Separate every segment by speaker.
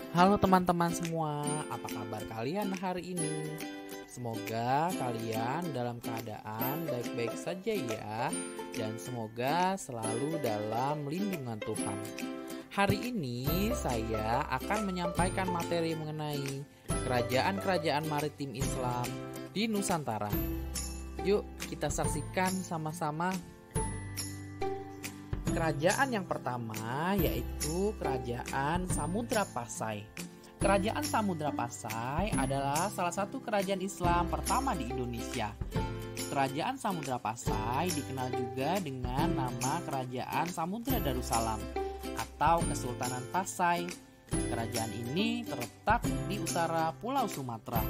Speaker 1: Halo teman-teman semua, apa kabar kalian hari ini? Semoga kalian dalam keadaan baik-baik saja ya, dan semoga selalu dalam lindungan Tuhan. Hari ini saya akan menyampaikan materi mengenai kerajaan-kerajaan maritim Islam di Nusantara. Yuk kita saksikan sama-sama. Kerajaan yang pertama yaitu Kerajaan Samudra Pasai. Kerajaan Samudra Pasai adalah salah satu kerajaan Islam pertama di Indonesia. Kerajaan Samudra Pasai dikenal juga dengan nama Kerajaan Samudra Darussalam atau Kesultanan Pasai. Kerajaan ini terletak di utara Pulau Sumatera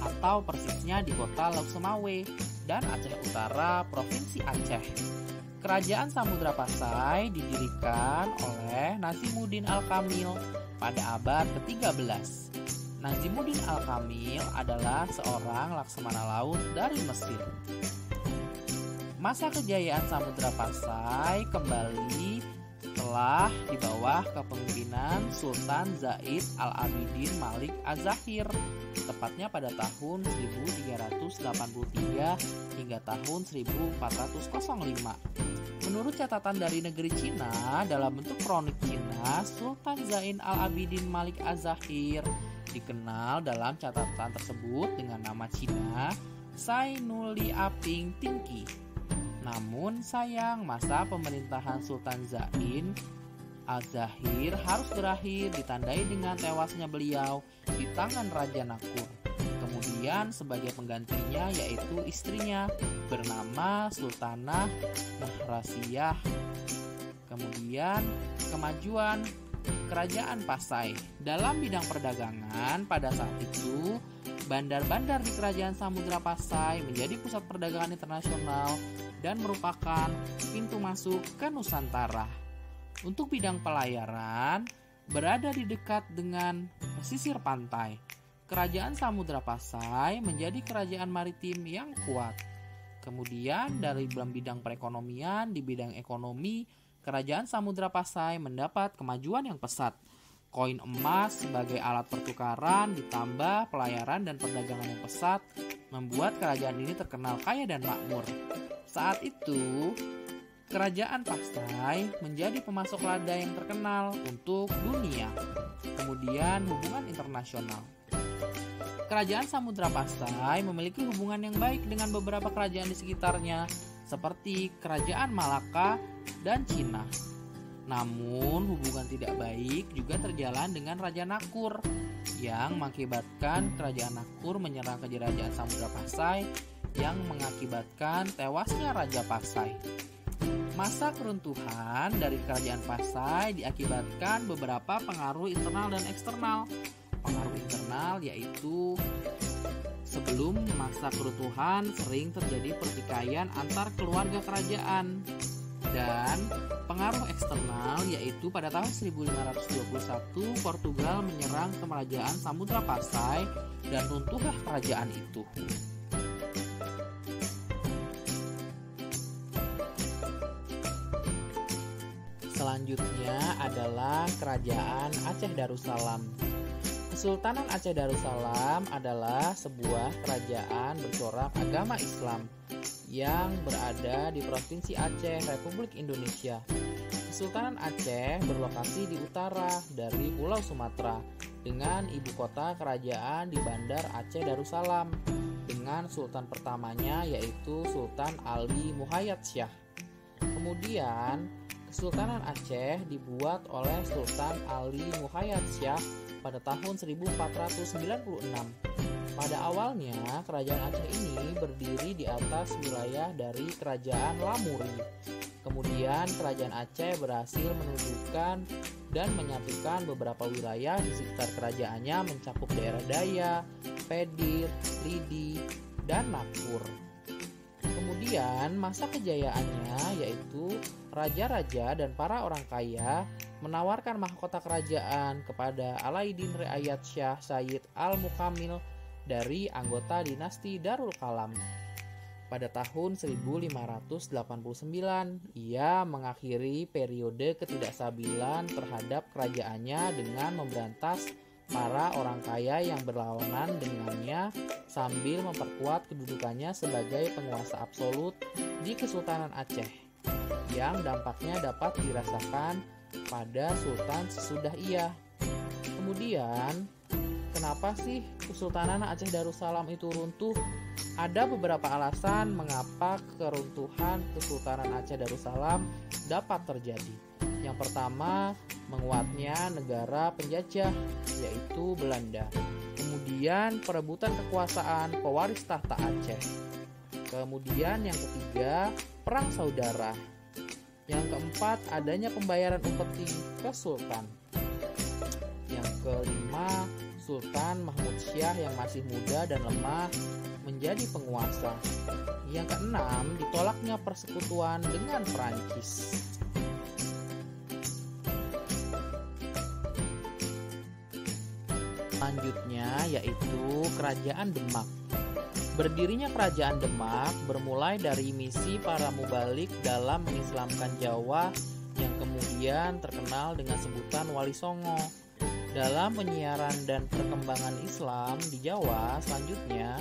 Speaker 1: atau persisnya di kota Lauk Semawe dan Aceh Utara, Provinsi Aceh. Kerajaan Samudra Pasai didirikan oleh Nazimuddin Al-Kamil pada abad ke-13. Nazimuddin Al-Kamil adalah seorang laksamana laut dari Mesir. Masa kejayaan Samudra Pasai kembali setelah di bawah kepemimpinan Sultan Zaid Al-Abidin Malik Az-Zahir, tepatnya pada tahun 1383 hingga tahun 1405. Menurut catatan dari negeri Cina dalam bentuk kronik Cina, Sultan Zain Al-Abidin Malik Az-Zahir dikenal dalam catatan tersebut dengan nama Cina Sainuli Aping Tingki. Namun sayang, masa pemerintahan Sultan Zain Al-Zahir harus berakhir ditandai dengan tewasnya beliau di tangan Raja Nakur. Kemudian sebagai penggantinya yaitu istrinya bernama Sultanah Nahrasiyah. Kemudian kemajuan Kerajaan Pasai dalam bidang perdagangan pada saat itu, bandar-bandar di Kerajaan Samudra Pasai menjadi pusat perdagangan internasional dan merupakan pintu masuk ke Nusantara. Untuk bidang pelayaran, berada di dekat dengan pesisir pantai. Kerajaan Samudra Pasai menjadi kerajaan maritim yang kuat. Kemudian dari dalam bidang perekonomian, di bidang ekonomi, Kerajaan Samudra Pasai mendapat kemajuan yang pesat. Koin emas sebagai alat pertukaran ditambah pelayaran dan perdagangan yang pesat membuat kerajaan ini terkenal kaya dan makmur. Saat itu, Kerajaan Pasai menjadi pemasok lada yang terkenal untuk dunia. Kemudian hubungan internasional. Kerajaan Samudra Pasai memiliki hubungan yang baik dengan beberapa kerajaan di sekitarnya, seperti Kerajaan Malaka dan Cina. Namun, hubungan tidak baik juga terjalan dengan Raja Nakur, yang mengakibatkan Kerajaan Nakur menyerang ke Kerajaan Samudra Pasai, yang mengakibatkan tewasnya Raja Pasai. Masa keruntuhan dari Kerajaan Pasai diakibatkan beberapa pengaruh internal dan eksternal. Pengaruh internal yaitu sebelum masa keruntuhan sering terjadi pertikaian antar keluarga kerajaan. Dan pengaruh eksternal yaitu pada tahun 1521 Portugal menyerang Kerajaan Samudra Pasai dan runtuhlah kerajaan itu. Selanjutnya adalah Kerajaan Aceh Darussalam. Kesultanan Aceh Darussalam adalah sebuah kerajaan bercorak agama Islam yang berada di Provinsi Aceh, Republik Indonesia. Kesultanan Aceh berlokasi di utara dari Pulau Sumatera dengan ibu kota kerajaan di Bandar Aceh Darussalam dengan sultan pertamanya yaitu Sultan Ali Muhayyad Shah. Kemudian Kesultanan Aceh dibuat oleh Sultan Ali Muhayyad Shah pada tahun 1496. Pada awalnya, kerajaan Aceh ini berdiri di atas wilayah dari Kerajaan Lamuri. Kemudian, kerajaan Aceh berhasil menundukkan dan menyatukan beberapa wilayah di sekitar kerajaannya mencakup daerah Daya, Pedir, Lidi, dan Nakur. Kemudian masa kejayaannya yaitu raja-raja dan para orang kaya menawarkan mahkota kerajaan kepada Alaiddin Riayat Shah Sayyid Al-Mukamil dari anggota dinasti Darul Kalam. Pada tahun 1589, ia mengakhiri periode ketidakstabilan terhadap kerajaannya dengan memberantas para orang kaya yang berlawanan dengannya sambil memperkuat kedudukannya sebagai penguasa absolut di Kesultanan Aceh, yang dampaknya dapat dirasakan pada sultan sesudah ia. Kemudian, kenapa sih Kesultanan Aceh Darussalam itu runtuh? Ada beberapa alasan mengapa keruntuhan Kesultanan Aceh Darussalam dapat terjadi. Yang pertama, menguatnya negara penjajah, yaitu Belanda. Kemudian, perebutan kekuasaan pewaris tahta Aceh. Kemudian yang ketiga, perang saudara. Yang keempat, adanya pembayaran upeti ke sultan. Yang kelima, Sultan Mahmud Syah yang masih muda dan lemah menjadi penguasa. Yang keenam, ditolaknya persekutuan dengan Perancis. Selanjutnya yaitu Kerajaan Demak. Berdirinya Kerajaan Demak bermulai dari misi para mubalik dalam mengislamkan Jawa yang kemudian terkenal dengan sebutan Wali Songo. Dalam penyiaran dan perkembangan Islam di Jawa selanjutnya,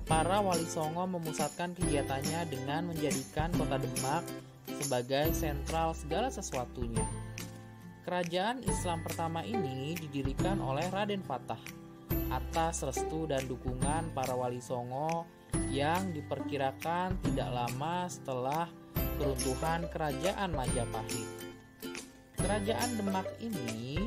Speaker 1: para Wali Songo memusatkan kegiatannya dengan menjadikan kota Demak sebagai sentral segala sesuatunya. Kerajaan Islam pertama ini didirikan oleh Raden Fatah atas restu dan dukungan para Wali Songo yang diperkirakan tidak lama setelah keruntuhan Kerajaan Majapahit. Kerajaan Demak ini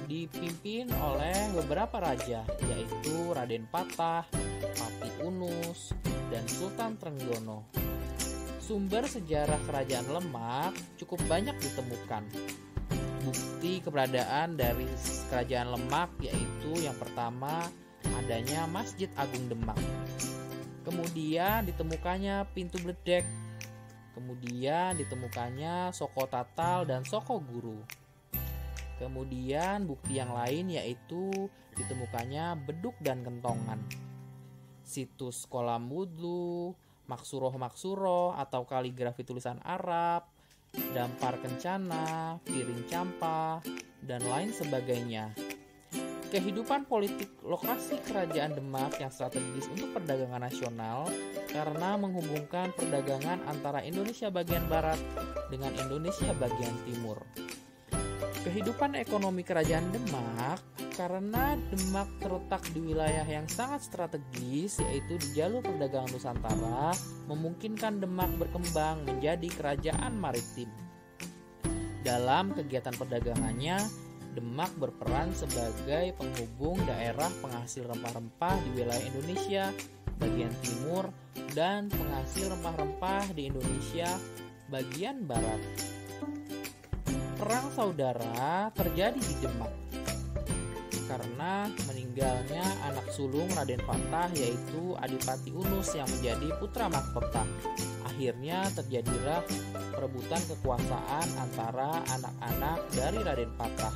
Speaker 1: dipimpin oleh beberapa raja, yaitu Raden Patah, Pati Unus, dan Sultan Trenggono. Sumber sejarah Kerajaan Demak cukup banyak ditemukan. Bukti keberadaan dari Kerajaan Demak yaitu yang pertama, adanya Masjid Agung Demak. Kemudian ditemukannya Pintu Bledek. Kemudian ditemukannya Soko Tatal dan Soko Guru. Kemudian bukti yang lain yaitu ditemukannya beduk dan kentongan. Situs kolam wudhu, maksuroh-maksuroh atau kaligrafi tulisan Arab, dampar kencana, piring campa, dan lain sebagainya. Kehidupan politik lokasi Kerajaan Demak yang strategis untuk perdagangan nasional karena menghubungkan perdagangan antara Indonesia bagian barat dengan Indonesia bagian timur. Kehidupan ekonomi Kerajaan Demak karena Demak terletak di wilayah yang sangat strategis yaitu di jalur perdagangan Nusantara, memungkinkan Demak berkembang menjadi kerajaan maritim. Dalam kegiatan perdagangannya, Demak berperan sebagai penghubung daerah penghasil rempah-rempah di wilayah Indonesia bagian timur dan penghasil rempah-rempah di Indonesia bagian barat. Perang saudara terjadi di Demak karena meninggalnya anak sulung Raden Fatah yaitu Adipati Unus yang menjadi putra mahkota. Akhirnya terjadilah perebutan kekuasaan antara anak-anak dari Raden Fatah.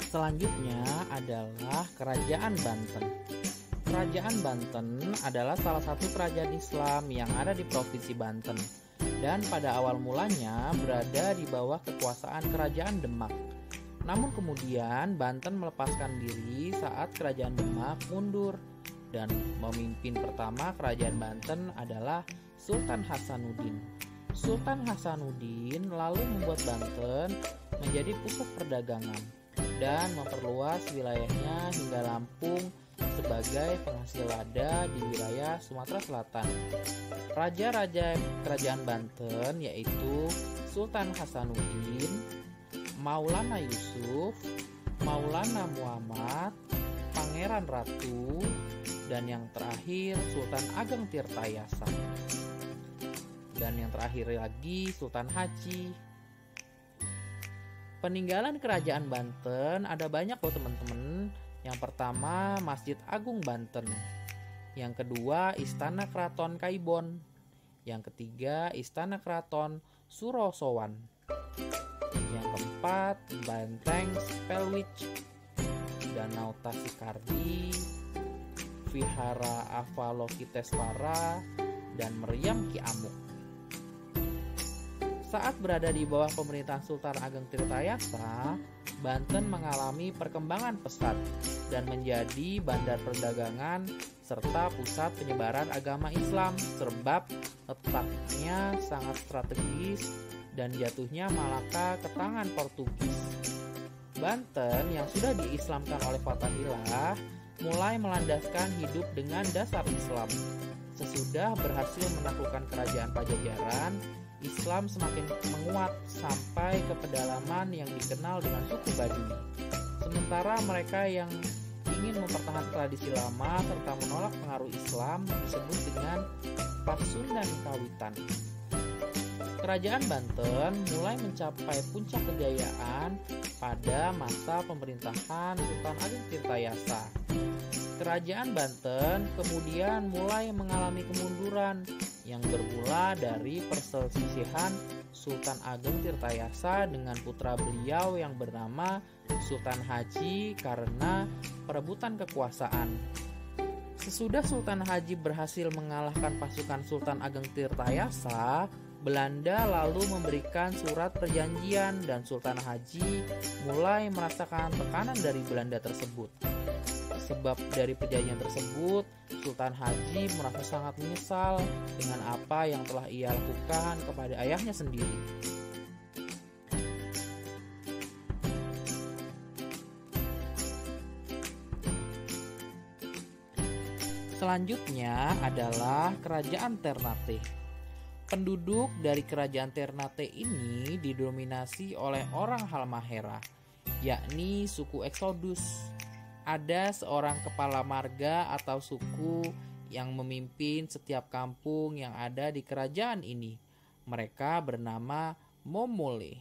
Speaker 1: Selanjutnya adalah Kerajaan Banten. Kerajaan Banten adalah salah satu kerajaan Islam yang ada di Provinsi Banten dan pada awal mulanya berada di bawah kekuasaan Kerajaan Demak. Namun kemudian Banten melepaskan diri saat Kerajaan Demak mundur dan pemimpin pertama Kerajaan Banten adalah Sultan Hasanuddin. Sultan Hasanuddin lalu membuat Banten menjadi pusat perdagangan dan memperluas wilayahnya hingga Lampung sebagai penghasil lada di wilayah Sumatera Selatan. Raja-raja Kerajaan Banten yaitu Sultan Hasanuddin, Maulana Yusuf, Maulana Muhammad, Pangeran Ratu, dan yang terakhir Sultan Ageng Tirtayasa. Dan yang terakhir lagi Sultan Haji. Peninggalan Kerajaan Banten ada banyak loh teman-teman. Yang pertama Masjid Agung Banten. Yang kedua Istana Keraton Kaibon. Yang ketiga Istana Keraton Surosowan. Yang keempat Banteng Spelwich, Danau Tasikardi, Vihara Avalokitesvara, dan Meriam Ki Amuk. Saat berada di bawah pemerintahan Sultan Ageng Tirtayasa, Banten mengalami perkembangan pesat dan menjadi bandar perdagangan serta pusat penyebaran agama Islam, sebab letaknya sangat strategis dan jatuhnya Malaka ke tangan Portugis. Banten yang sudah diislamkan oleh Fathahillah mulai melandaskan hidup dengan dasar Islam. Sesudah berhasil menaklukkan kerajaan Pajajaran, Islam semakin menguat sampai ke pedalaman yang dikenal dengan suku Baduy. Sementara mereka yang ingin mempertahankan tradisi lama serta menolak pengaruh Islam disebut dengan Pasundan Kawitan. Kerajaan Banten mulai mencapai puncak kejayaan pada masa pemerintahan Sultan Ageng Tirtayasa. Kerajaan Banten kemudian mulai mengalami kemunduran yang bermula dari perselisihan Sultan Ageng Tirtayasa dengan putra beliau yang bernama Sultan Haji karena perebutan kekuasaan. Sesudah Sultan Haji berhasil mengalahkan pasukan Sultan Ageng Tirtayasa, Belanda lalu memberikan surat perjanjian dan Sultan Haji mulai merasakan tekanan dari Belanda tersebut. Sebab dari perjanjian tersebut, Sultan Haji merasa sangat menyesal dengan apa yang telah ia lakukan kepada ayahnya sendiri. Selanjutnya adalah Kerajaan Ternate. Penduduk dari Kerajaan Ternate ini didominasi oleh orang Halmahera, yakni suku Exodus. Ada seorang kepala marga atau suku yang memimpin setiap kampung yang ada di kerajaan ini. Mereka bernama Momole.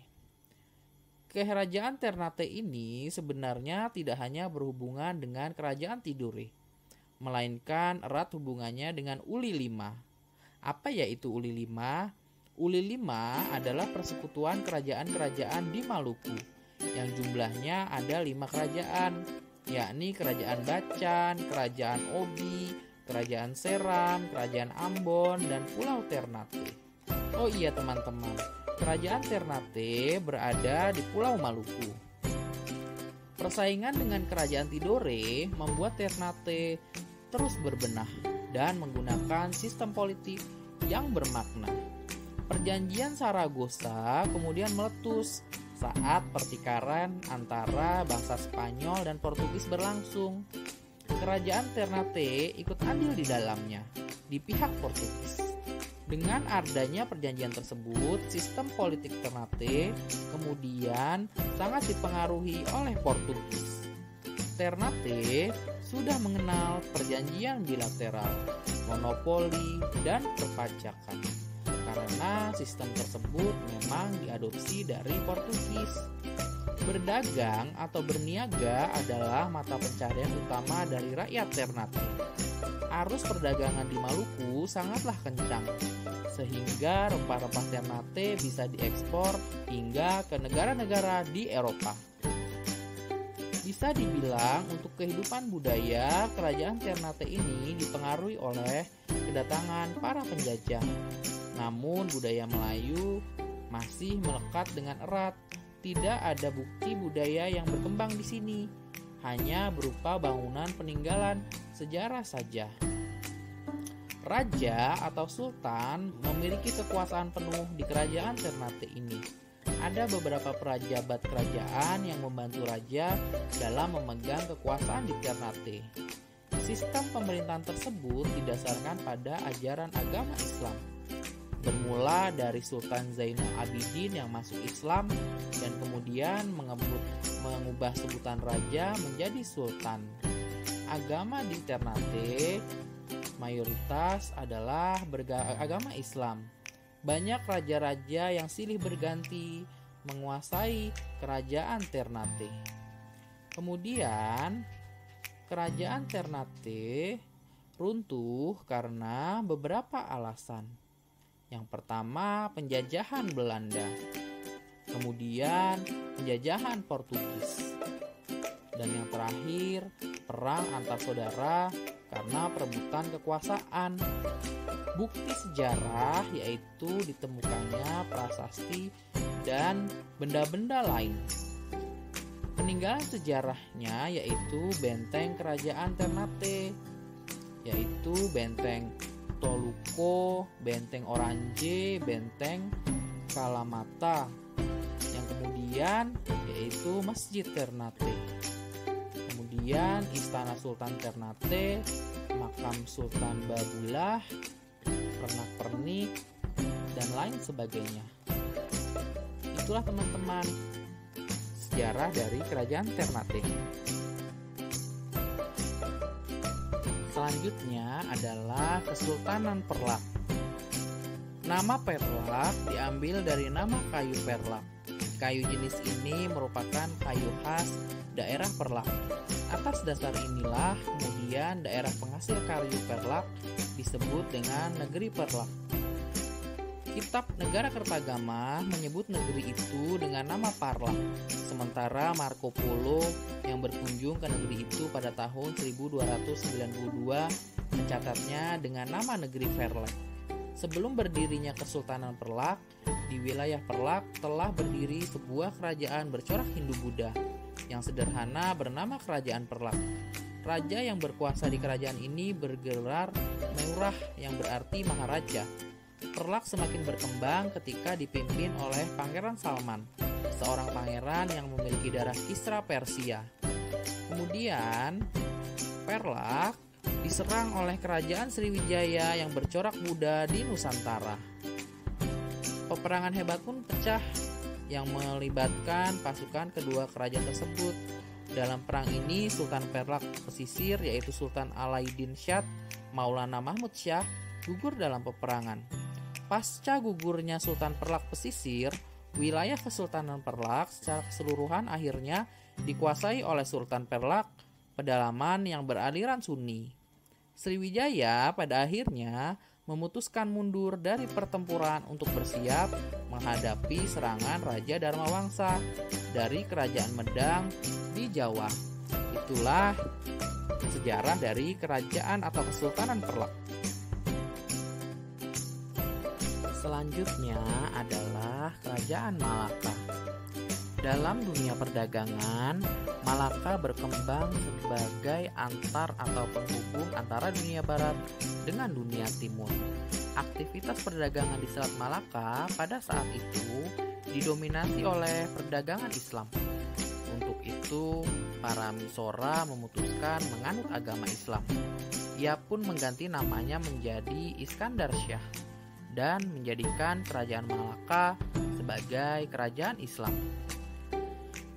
Speaker 1: Kerajaan Ternate ini sebenarnya tidak hanya berhubungan dengan Kerajaan Tidore, melainkan erat hubungannya dengan Uli Lima. Apa yaitu Uli Lima? Uli Lima adalah persekutuan kerajaan-kerajaan di Maluku yang jumlahnya ada 5 kerajaan, yakni Kerajaan Bacan, Kerajaan Obi, Kerajaan Seram, Kerajaan Ambon, dan Pulau Ternate. Oh iya teman-teman, Kerajaan Ternate berada di Pulau Maluku. Persaingan dengan Kerajaan Tidore membuat Ternate terus berbenah dan menggunakan sistem politik yang bermakna. Perjanjian Saragossa kemudian meletus saat pertikaran antara bangsa Spanyol dan Portugis berlangsung. Kerajaan Ternate ikut andil di dalamnya, di pihak Portugis. Dengan adanya perjanjian tersebut, sistem politik Ternate kemudian sangat dipengaruhi oleh Portugis. Ternate sudah mengenal perjanjian bilateral, monopoli, dan perpajakan. Karena sistem tersebut memang diadopsi dari Portugis. Berdagang atau berniaga adalah mata pencarian utama dari rakyat Ternate. Arus perdagangan di Maluku sangatlah kencang, sehingga rempah-rempah Ternate bisa diekspor hingga ke negara-negara di Eropa. Bisa dibilang untuk kehidupan budaya, kerajaan Ternate ini dipengaruhi oleh kedatangan para penjajah. Namun budaya Melayu masih melekat dengan erat. Tidak ada bukti budaya yang berkembang di sini, hanya berupa bangunan peninggalan sejarah saja. Raja atau sultan memiliki kekuasaan penuh di kerajaan Ternate ini. Ada beberapa pejabat kerajaan yang membantu raja dalam memegang kekuasaan di Ternate. Sistem pemerintahan tersebut didasarkan pada ajaran agama Islam. Bermula dari Sultan Zainal Abidin yang masuk Islam dan kemudian mengubah sebutan raja menjadi sultan. Agama di Ternate mayoritas adalah agama Islam. Banyak raja-raja yang silih berganti menguasai kerajaan Ternate. Kemudian kerajaan Ternate runtuh karena beberapa alasan. Yang pertama, penjajahan Belanda. Kemudian penjajahan Portugis. Dan yang terakhir, perang antar saudara karena perebutan kekuasaan. Bukti sejarah yaitu ditemukannya prasasti dan benda-benda lain. Peninggalan sejarahnya yaitu benteng kerajaan Ternate, yaitu benteng Toluco, benteng Orange, benteng Kalamata. Yang kemudian yaitu Masjid Ternate. Kemudian Istana Sultan Ternate, Makam Sultan Babulah, pernak-pernik, dan lain sebagainya. Itulah teman-teman sejarah dari Kerajaan Ternate. Selanjutnya adalah Kesultanan Perlak. Nama Perlak diambil dari nama kayu perlak. Kayu jenis ini merupakan kayu khas daerah Perlak. Atas dasar inilah kemudian daerah penghasil kayu perlak disebut dengan Negeri Perlak. Kitab Negara Kertagama menyebut negeri itu dengan nama Parlak, sementara Marco Polo yang berkunjung ke negeri itu pada tahun 1292 mencatatnya dengan nama negeri Perlak. Sebelum berdirinya Kesultanan Perlak, di wilayah Perlak telah berdiri sebuah kerajaan bercorak Hindu-Buddha yang sederhana bernama Kerajaan Perlak. Raja yang berkuasa di kerajaan ini bergelar Meurah yang berarti Maharaja. Perlak semakin berkembang ketika dipimpin oleh Pangeran Salman, seorang pangeran yang memiliki darah Kisra Persia. Kemudian, Perlak diserang oleh kerajaan Sriwijaya yang bercorak Buddha di Nusantara. Peperangan hebat pun pecah yang melibatkan pasukan kedua kerajaan tersebut. Dalam perang ini, Sultan Perlak pesisir yaitu Sultan Alauddin Shah Maulana Mahmud Shah gugur dalam peperangan. Pasca gugurnya Sultan Perlak pesisir, wilayah Kesultanan Perlak secara keseluruhan akhirnya dikuasai oleh Sultan Perlak pedalaman yang beraliran Sunni. Sriwijaya pada akhirnya memutuskan mundur dari pertempuran untuk bersiap menghadapi serangan Raja Dharmawangsa dari Kerajaan Medang di Jawa. Itulah sejarah dari kerajaan atau Kesultanan Perlak. Selanjutnya adalah Kerajaan Malaka. Dalam dunia perdagangan, Malaka berkembang sebagai antar atau penghubung antara dunia barat dengan dunia timur. Aktivitas perdagangan di Selat Malaka pada saat itu didominasi oleh perdagangan Islam. Untuk itu, para misora memutuskan menganut agama Islam. Ia pun mengganti namanya menjadi Iskandar Syah dan menjadikan Kerajaan Malaka sebagai kerajaan Islam.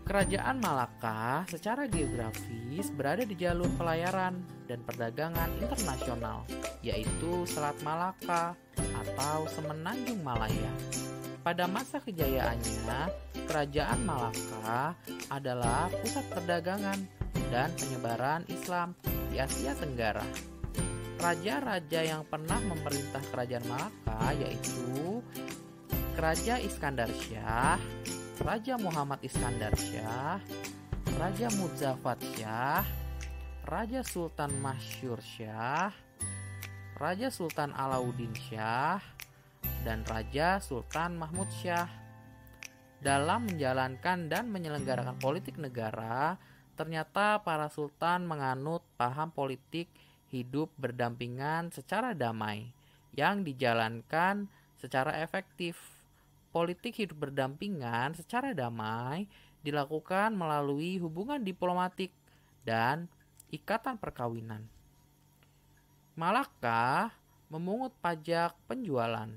Speaker 1: Kerajaan Malaka secara geografis berada di jalur pelayaran dan perdagangan internasional, yaitu Selat Malaka atau Semenanjung Malaya. Pada masa kejayaannya, Kerajaan Malaka adalah pusat perdagangan dan penyebaran Islam di Asia Tenggara. Raja-raja yang pernah memerintah Kerajaan Malaka yaitu Raja Iskandar Syah, Raja Muhammad Iskandar Syah, Raja Muzaffar Syah, Raja Sultan Masyur Syah, Raja Sultan Alauddin Syah, dan Raja Sultan Mahmud Syah. Dalam menjalankan dan menyelenggarakan politik negara, ternyata para sultan menganut paham politik hidup berdampingan secara damai yang dijalankan secara efektif. Politik hidup berdampingan secara damai dilakukan melalui hubungan diplomatik dan ikatan perkawinan. Malaka memungut pajak penjualan,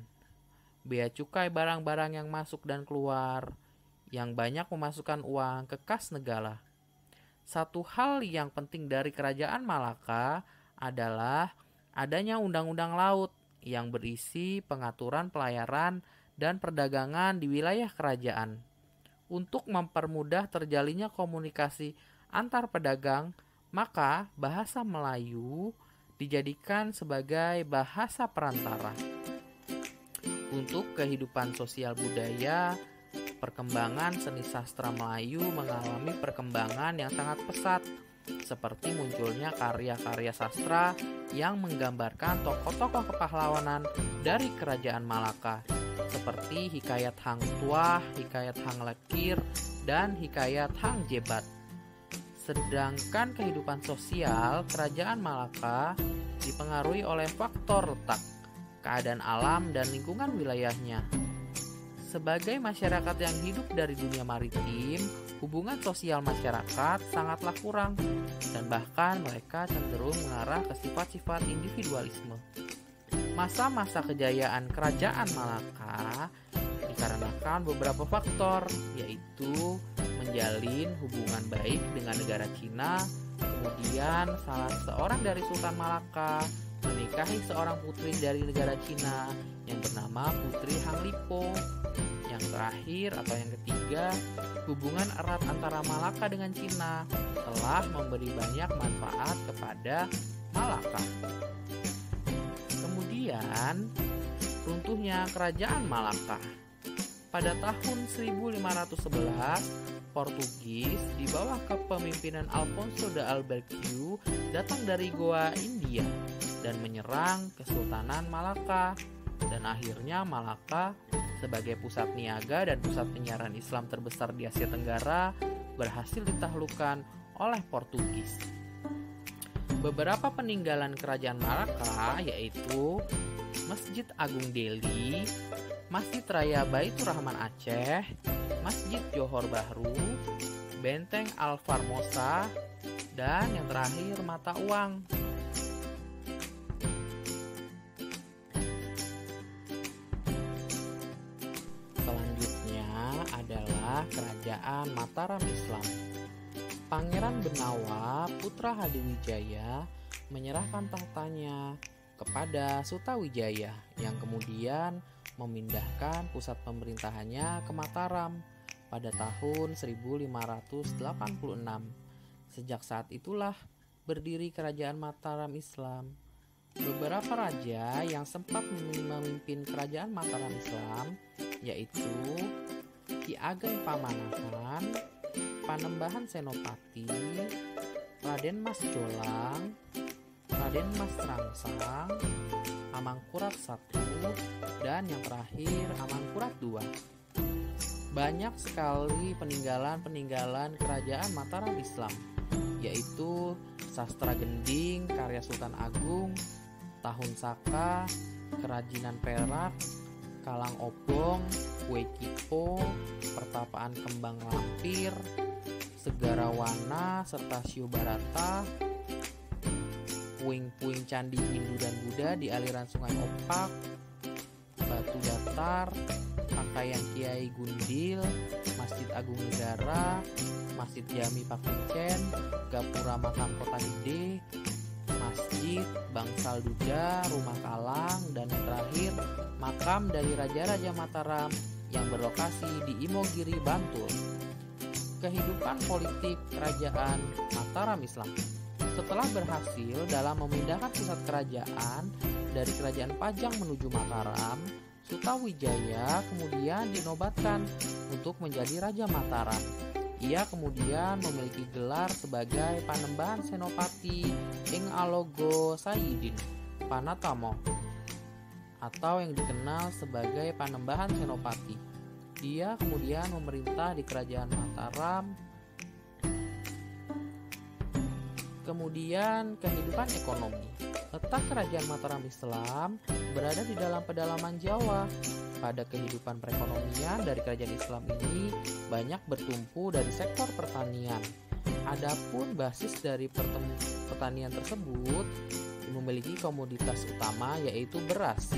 Speaker 1: bea cukai barang-barang yang masuk dan keluar, yang banyak memasukkan uang ke kas negara. Satu hal yang penting dari Kerajaan Malaka adalah adanya undang-undang laut yang berisi pengaturan pelayaran dan perdagangan di wilayah kerajaan. Untuk mempermudah terjalinnya komunikasi antar pedagang, maka bahasa Melayu dijadikan sebagai bahasa perantara. Untuk kehidupan sosial budaya, perkembangan seni sastra Melayu mengalami perkembangan yang sangat pesat. seperti munculnya karya-karya sastra yang menggambarkan tokoh-tokoh kepahlawanan dari kerajaan Malaka, seperti Hikayat Hang Tuah, Hikayat Hang Lekir, dan Hikayat Hang Jebat. Sedangkan kehidupan sosial kerajaan Malaka dipengaruhi oleh faktor letak, keadaan alam, dan lingkungan wilayahnya. Sebagai masyarakat yang hidup dari dunia maritim, hubungan sosial masyarakat sangatlah kurang, dan bahkan mereka cenderung mengarah ke sifat-sifat individualisme. Masa-masa kejayaan kerajaan Malaka dikarenakan beberapa faktor, yaitu menjalin hubungan baik dengan negara Cina, kemudian salah seorang dari Sultan Malaka menikahi seorang putri dari negara Cina yang bernama Putri Hang Lipo. Yang terakhir atau yang ketiga, hubungan erat antara Malaka dengan Cina telah memberi banyak manfaat kepada Malaka. Kemudian, runtuhnya kerajaan Malaka. Pada tahun 1511, Portugis di bawah kepemimpinan Alfonso de Albuquerque datang dari Goa, India dan menyerang Kesultanan Malaka, dan akhirnya Malaka sebagai pusat niaga dan pusat penyiaran Islam terbesar di Asia Tenggara berhasil ditaklukkan oleh Portugis. Beberapa peninggalan kerajaan Malaka yaitu Masjid Agung Delhi, Masjid Raya Baitur Rahman Aceh, Masjid Johor Bahru, Benteng Al Formosa, dan yang terakhir mata uang. Selanjutnya adalah Kerajaan Mataram Islam. Pangeran Benawa Putra Hadiwijaya menyerahkan tahtanya kepada Sutawijaya yang kemudian memindahkan pusat pemerintahannya ke Mataram pada tahun 1586. Sejak saat itulah berdiri Kerajaan Mataram Islam. Beberapa raja yang sempat memimpin Kerajaan Mataram Islam yaitu Ki Ageng Pamanahan, Panembahan Senopati, Raden Mas Jolang, Raden Mas Rangsang, Amangkurat I, dan yang terakhir Amangkurat II. Banyak sekali peninggalan kerajaan Mataram Islam, yaitu Sastra Gending karya Sultan Agung, Tahun Saka, Kerajinan Perak, Kalang Obong, Kue Kipo, Pertapaan Kembang Lampir, Segarawana serta Sio Barata, puing-puing candi Hindu dan Buddha di aliran Sungai Opak, Batu Datar, pakaian Kiai Gundil, Masjid Agung Negara, Masjid Jami Pakucen, Gapura Makam Kota Gede, Masjid Bangsal Duda, Rumah Kalang, dan yang terakhir makam dari Raja-Raja Mataram yang berlokasi di Imogiri, Bantul. Kehidupan politik Kerajaan Mataram Islam. Setelah berhasil dalam memindahkan pusat kerajaan dari Kerajaan Pajang menuju Mataram, Sutawijaya kemudian dinobatkan untuk menjadi Raja Mataram. Ia kemudian memiliki gelar sebagai Panembahan Senopati Ing Alogo Sayidin Panatamo, atau yang dikenal sebagai Panembahan Senopati. Dia kemudian memerintah di Kerajaan Mataram. Kemudian kehidupan ekonomi. Letak Kerajaan Mataram Islam berada di dalam pedalaman Jawa. Pada kehidupan perekonomian dari kerajaan Islam ini banyak bertumpu dari sektor pertanian. Adapun basis dari pertanian tersebut memiliki komoditas utama yaitu beras.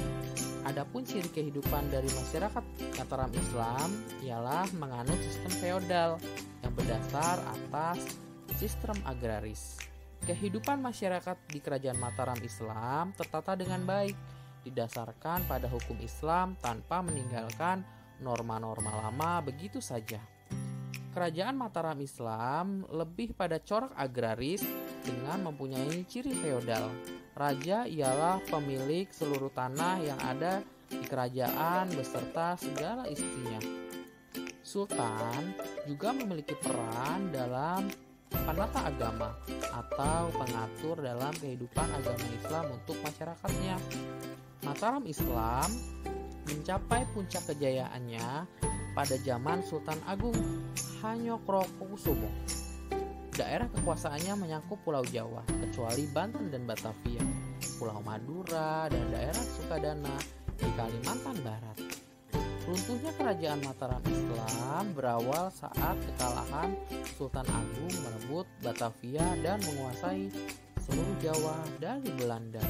Speaker 1: Adapun ciri kehidupan dari masyarakat Mataram Islam ialah menganut sistem feodal yang berdasar atas sistem agraris. Kehidupan masyarakat di Kerajaan Mataram Islam tertata dengan baik, didasarkan pada hukum Islam tanpa meninggalkan norma-norma lama begitu saja. Kerajaan Mataram Islam lebih pada corak agraris dengan mempunyai ciri feodal. Raja ialah pemilik seluruh tanah yang ada di kerajaan beserta segala isinya. Sultan juga memiliki peran dalam penata agama atau pengatur dalam kehidupan agama Islam untuk masyarakatnya. Mataram Islam mencapai puncak kejayaannya pada zaman Sultan Agung Hanyokrokusumo. Daerah kekuasaannya menyangkup Pulau Jawa, kecuali Banten dan Batavia, Pulau Madura, dan daerah Sukadana di Kalimantan Barat. Runtuhnya kerajaan Mataram Islam berawal saat kekalahan Sultan Agung merebut Batavia dan menguasai seluruh Jawa dari Belanda.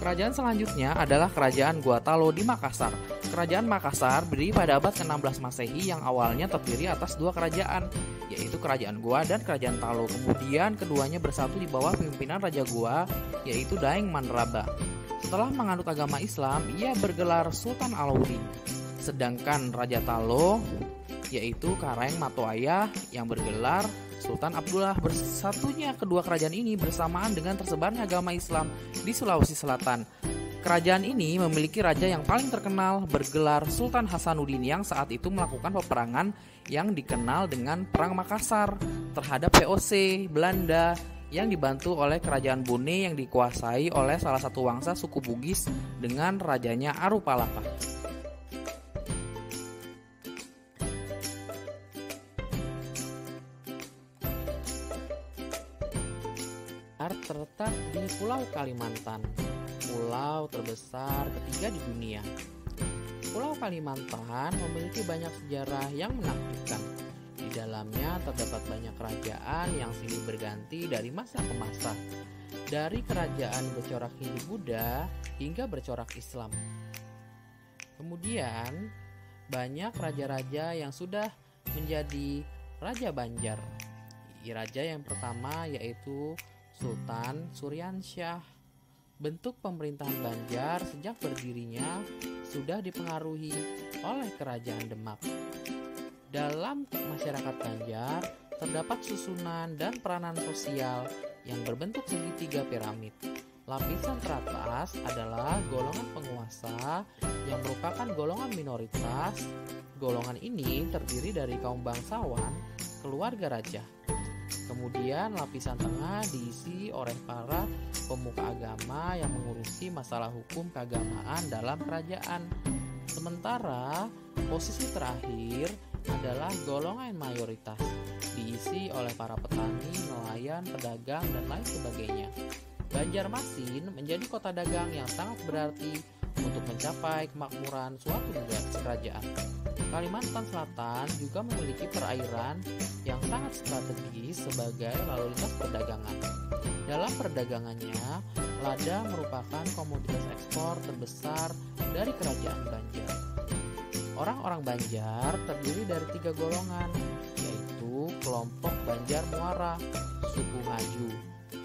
Speaker 1: Kerajaan selanjutnya adalah Kerajaan Guatalo di Makassar. Kerajaan Makassar berdiri pada abad ke-16 Masehi yang awalnya terdiri atas dua kerajaan, yaitu Kerajaan Goa dan Kerajaan Talo. Kemudian keduanya bersatu di bawah pimpinan Raja Goa, yaitu Daeng Manraba. Setelah menganut agama Islam, ia bergelar Sultan Alauddin. Sedangkan Raja Talo, yaitu Kareng Matoaya, yang bergelar Sultan Abdullah. Bersatunya kedua kerajaan ini bersamaan dengan tersebarnya agama Islam di Sulawesi Selatan. Kerajaan ini memiliki raja yang paling terkenal bergelar Sultan Hasanuddin yang saat itu melakukan peperangan yang dikenal dengan Perang Makassar terhadap VOC Belanda yang dibantu oleh Kerajaan Bone yang dikuasai oleh salah satu wangsa suku Bugis dengan rajanya Arupalapa. Terletak di Pulau Kalimantan, pulau terbesar ketiga di dunia. Pulau Kalimantan memiliki banyak sejarah yang menakjubkan. Di dalamnya terdapat banyak kerajaan yang silih berganti dari masa ke masa, dari kerajaan bercorak Hindu-Buddha hingga bercorak Islam. Kemudian, banyak raja-raja yang sudah menjadi Raja Banjar. Raja yang pertama yaitu Sultan Suryansyah. Bentuk pemerintahan Banjar sejak berdirinya sudah dipengaruhi oleh Kerajaan Demak. Dalam masyarakat Banjar terdapat susunan dan peranan sosial yang berbentuk segitiga piramid. Lapisan teratas adalah golongan penguasa yang merupakan golongan minoritas. Golongan ini terdiri dari kaum bangsawan, keluarga raja. Kemudian lapisan tengah diisi oleh para pemuka agama yang mengurusi masalah hukum keagamaan dalam kerajaan. Sementara posisi terakhir adalah golongan mayoritas, diisi oleh para petani, nelayan, pedagang, dan lain sebagainya. Banjarmasin menjadi kota dagang yang sangat berarti untuk mencapai kemakmuran suatu kerajaan. Kalimantan Selatan juga memiliki perairan yang sangat strategis sebagai lalu lintas perdagangan. Dalam perdagangannya, lada merupakan komoditas ekspor terbesar dari kerajaan Banjar. Orang-orang Banjar terdiri dari 3 golongan, yaitu kelompok Banjar Muara, suku Ngaju,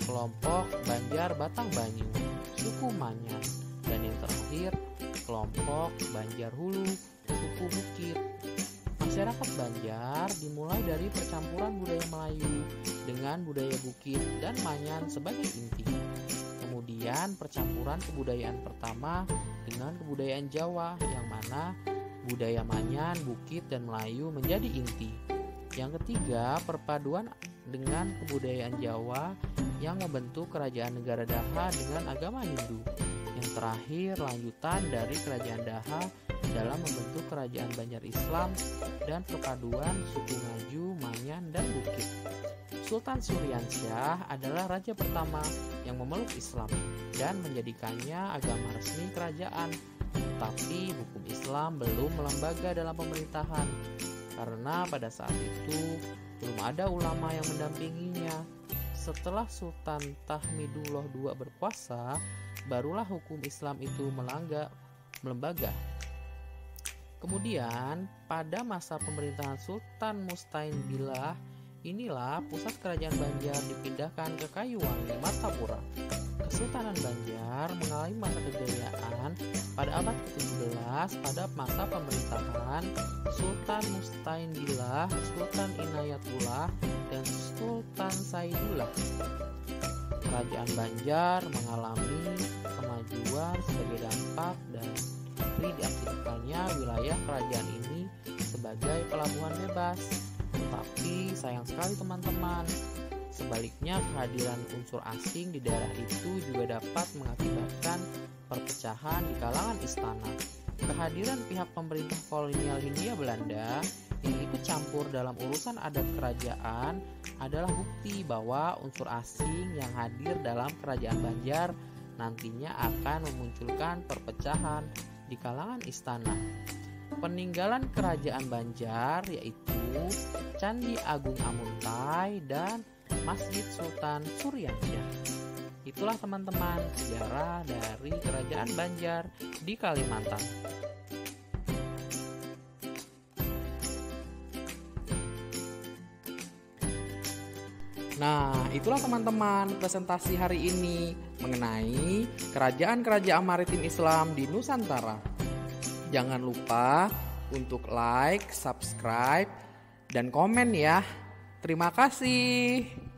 Speaker 1: kelompok Banjar Batangbanyu, suku Manyan, dan yang terakhir kelompok Banjar Hulu, suku Bukit. Masyarakat Banjar dimulai dari percampuran budaya Melayu dengan budaya Bukit dan Manyan sebagai inti. Kemudian percampuran kebudayaan pertama dengan kebudayaan Jawa, yang mana budaya Manyan, Bukit, dan Melayu menjadi inti. Yang ketiga, perpaduan dengan kebudayaan Jawa yang membentuk kerajaan negara Daha dengan agama Hindu. Yang terakhir, lanjutan dari kerajaan Daha dalam membentuk kerajaan Banjar Islam dan perpaduan suku Ngaju, Manyan, dan Bukit. Sultan Suryansyah adalah raja pertama yang memeluk Islam dan menjadikannya agama resmi kerajaan. Tapi hukum Islam belum melembaga dalam pemerintahan karena pada saat itu belum ada ulama yang mendampinginya. Setelah Sultan Tahmidullah II berkuasa, barulah hukum Islam itu melembaga. Kemudian pada masa pemerintahan Sultan Mustain Billah, inilah pusat kerajaan Banjar dipindahkan ke Kayuwangi, Martapura. Kesultanan Banjar mengalami masa kejayaan pada abad ke-17 pada masa pemerintahan Sultan Mustain Billah, Sultan Inayatullah, dan Sultan Saidullah. Kerajaan Banjar mengalami kemajuan sebagai dampak diaktifkannya wilayah kerajaan ini sebagai pelabuhan bebas. Tapi sayang sekali teman-teman, sebaliknya kehadiran unsur asing di daerah itu juga dapat mengakibatkan perpecahan di kalangan istana. Kehadiran pihak pemerintah kolonial Hindia Belanda yang ikut campur dalam urusan adat kerajaan adalah bukti bahwa unsur asing yang hadir dalam kerajaan Banjar nantinya akan memunculkan perpecahan di kalangan istana. Peninggalan kerajaan Banjar yaitu Candi Agung Amuntai dan Masjid Sultan Suryansyah. Itulah teman-teman sejarah dari kerajaan Banjar di Kalimantan. Nah, itulah teman-teman presentasi hari ini mengenai kerajaan-kerajaan maritim Islam di Nusantara. Jangan lupa untuk like, subscribe, dan komen ya. Terima kasih.